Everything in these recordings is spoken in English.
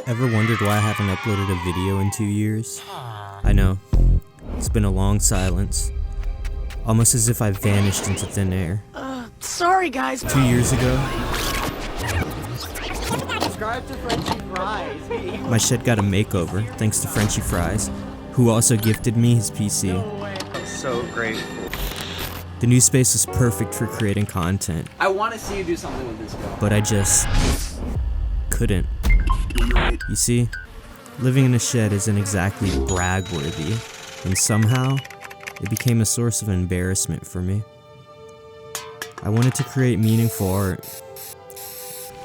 Ever wondered why I haven't uploaded a video in 2 years? I know. It's been a long silence. Almost as if I vanished into thin air. Sorry guys. 2 years ago, Subscribe to FrenchieFries. my shed got a makeover thanks to FrenchieFries, who also gifted me his PC. I'm so grateful. The new space was perfect for creating content, I want to see you do something with this girl. but I just couldn't. You see, living in a shed isn't exactly brag-worthy, and somehow, it became a source of embarrassment for me. I wanted to create meaningful art,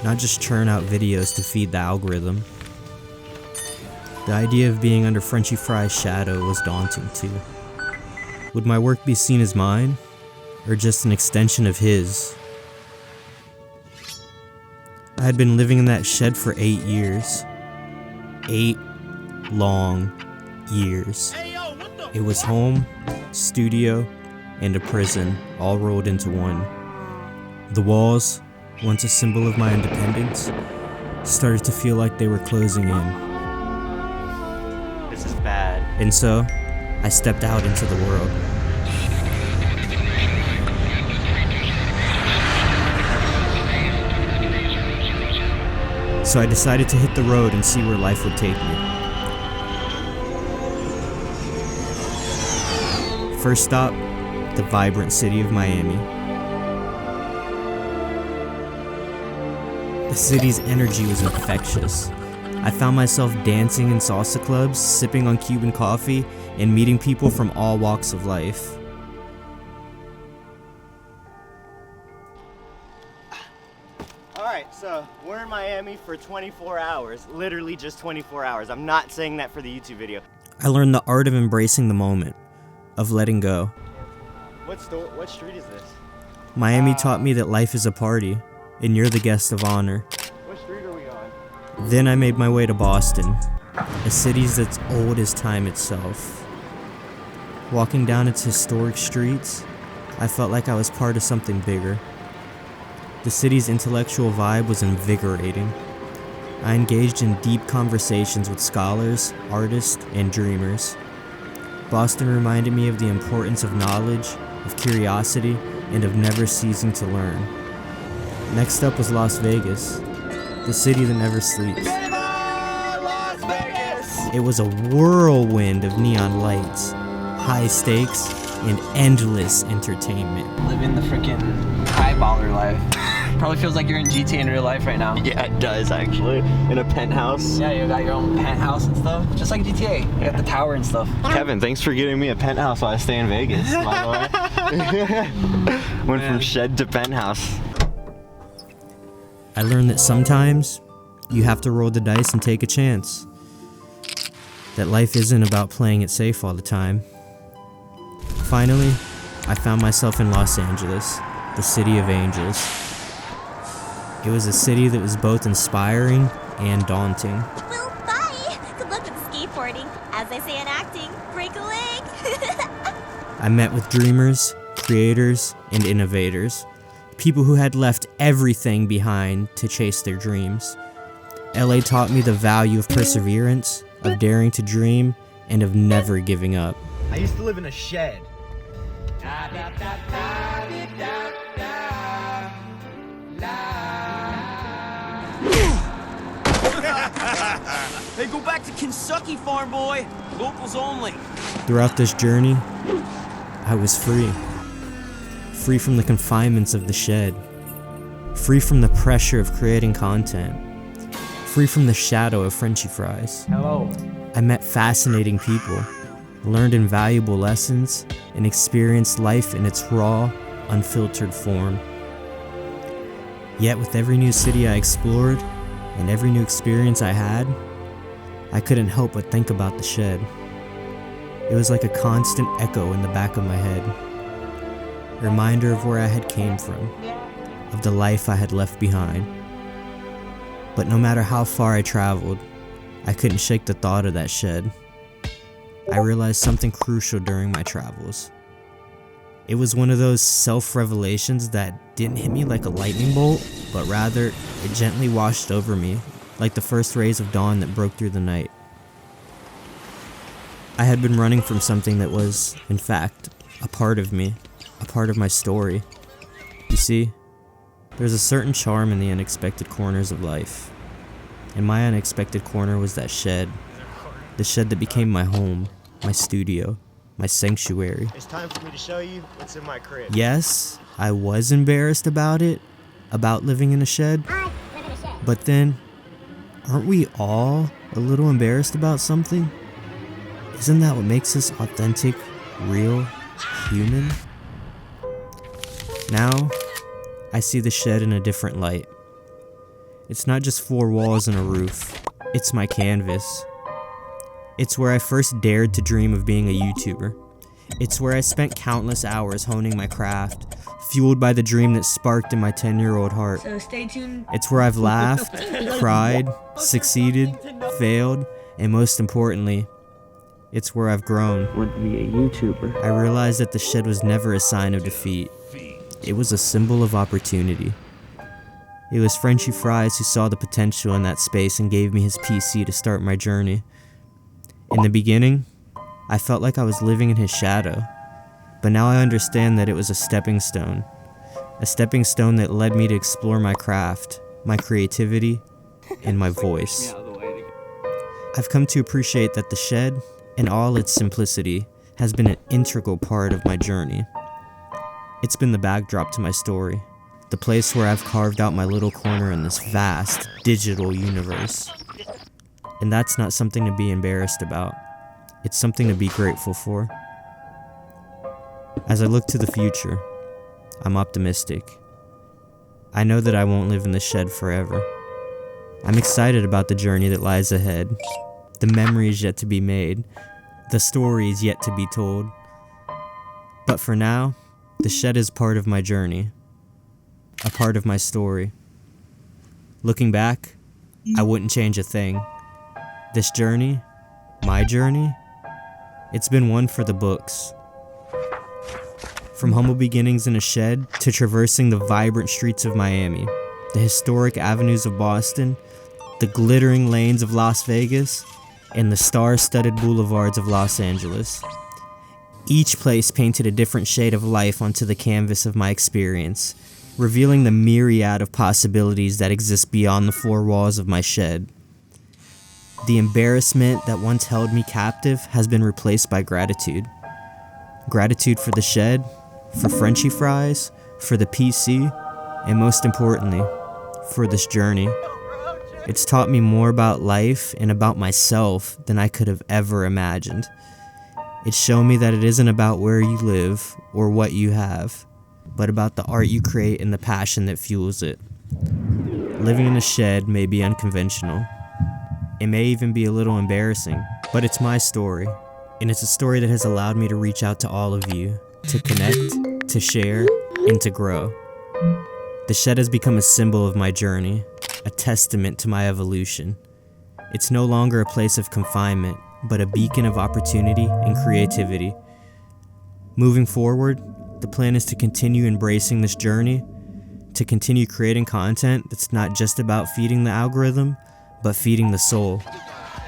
not just churn out videos to feed the algorithm. The idea of being under FrenchieFries' shadow was daunting too. Would my work be seen as mine, or just an extension of his? I had been living in that shed for 8 years. 8 long years. It was home, studio, and a prison, all rolled into one. The walls, once a symbol of my independence, started to feel like they were closing in. This is bad. And so, I stepped out into the world. So I decided to hit the road and see where life would take me. First stop, the vibrant city of Miami. The city's energy was infectious. I found myself dancing in salsa clubs, sipping on Cuban coffee, and meeting people from all walks of life. Alright, so we're in Miami for 24 hours. Literally just 24 hours. I'm not saying that for the YouTube video. I learned the art of embracing the moment, of letting go. What street is this? Miami taught me that life is a party, and you're the guest of honor. What street are we on? Then I made my way to Boston, a city that's old as time itself. Walking down its historic streets, I felt like I was part of something bigger. The city's intellectual vibe was invigorating. I engaged in deep conversations with scholars, artists, and dreamers. Boston reminded me of the importance of knowledge, of curiosity, and of never ceasing to learn. Next up was Las Vegas, the city that never sleeps. Las Vegas! It was a whirlwind of neon lights, high stakes, and endless entertainment. Living the freaking high baller life. Probably feels like you're in GTA in real life right now. Yeah, it does actually. In a penthouse. Yeah, you got your own penthouse and stuff. Just like GTA. You got the tower and stuff. Kevin, thanks for getting me a penthouse while I stay in Vegas, by the way. Went from shed to penthouse. I learned that sometimes you have to roll the dice and take a chance. That life isn't about playing it safe all the time. Finally, I found myself in Los Angeles, the city of angels. It was a city that was both inspiring and daunting. Well, bye! Good luck with skateboarding. As they say in acting, break a leg! I met with dreamers, creators, and innovators. People who had left everything behind to chase their dreams. LA taught me the value of perseverance, of daring to dream, and of never giving up. I used to live in a shed. Hey, go back to Kentucky, farm boy. Locals only. Throughout this journey, I was free. Free from the confinements of the shed. Free from the pressure of creating content. Free from the shadow of FrenchieFries. Hello. I met fascinating people, learned invaluable lessons, and experienced life in its raw, unfiltered form. Yet with every new city I explored, and every new experience I had, I couldn't help but think about the shed. It was like a constant echo in the back of my head. A reminder of where I had came from, of the life I had left behind. But no matter how far I traveled, I couldn't shake the thought of that shed. I realized something crucial during my travels. It was one of those self-revelations that didn't hit me like a lightning bolt, but rather, it gently washed over me, like the first rays of dawn that broke through the night. I had been running from something that was, in fact, a part of me, a part of my story. You see, there's a certain charm in the unexpected corners of life. And my unexpected corner was that shed. The shed that became my home, my studio, my sanctuary. It's time for me to show you what's in my crib. Yes, I was embarrassed about it, about living in a shed. But then, aren't we all a little embarrassed about something? Isn't that what makes us authentic, real, human? Now, I see the shed in a different light. It's not just 4 walls and a roof. It's my canvas. It's where I first dared to dream of being a YouTuber. It's where I spent countless hours honing my craft, fueled by the dream that sparked in my 10-year-old heart. So stay tuned. It's where I've laughed, cried, succeeded, failed, and most importantly, it's where I've grown. Want to be a YouTuber. I realized that the shed was never a sign of defeat. It was a symbol of opportunity. It was FrenchieFries who saw the potential in that space and gave me his PC to start my journey. In the beginning, I felt like I was living in his shadow, but now I understand that it was a stepping stone that led me to explore my craft, my creativity, and my voice. I've come to appreciate that the shed, in all its simplicity, has been an integral part of my journey. It's been the backdrop to my story, the place where I've carved out my little corner in this vast, digital universe. And that's not something to be embarrassed about. It's something to be grateful for. As I look to the future, I'm optimistic. I know that I won't live in the shed forever. I'm excited about the journey that lies ahead, the memories yet to be made, the stories yet to be told. But for now, the shed is part of my journey, a part of my story. Looking back, I wouldn't change a thing. This journey, my journey, it's been one for the books. From humble beginnings in a shed to traversing the vibrant streets of Miami, the historic avenues of Boston, the glittering lanes of Las Vegas, and the star-studded boulevards of Los Angeles. Each place painted a different shade of life onto the canvas of my experience, revealing the myriad of possibilities that exist beyond the 4 walls of my shed. The embarrassment that once held me captive has been replaced by gratitude. Gratitude for the shed, for FrenchieFries, for the PC, and most importantly, for this journey. It's taught me more about life and about myself than I could have ever imagined. It's shown me that it isn't about where you live or what you have, but about the art you create and the passion that fuels it. Living in a shed may be unconventional. It may even be a little embarrassing, but it's my story, and it's a story that has allowed me to reach out to all of you, to connect, to share, and to grow. The shed has become a symbol of my journey, a testament to my evolution. It's no longer a place of confinement, but a beacon of opportunity and creativity. Moving forward, the plan is to continue embracing this journey, to continue creating content that's not just about feeding the algorithm, but feeding the soul.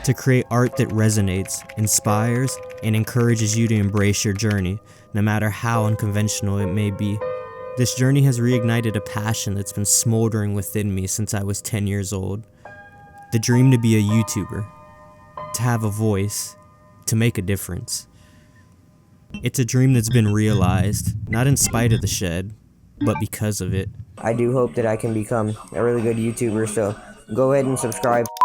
To create art that resonates, inspires, and encourages you to embrace your journey, no matter how unconventional it may be. This journey has reignited a passion that's been smoldering within me since I was 10 years old. The dream to be a YouTuber, to have a voice, to make a difference. It's a dream that's been realized, not in spite of the shed, but because of it. I do hope that I can become a really good YouTuber, so go ahead and subscribe.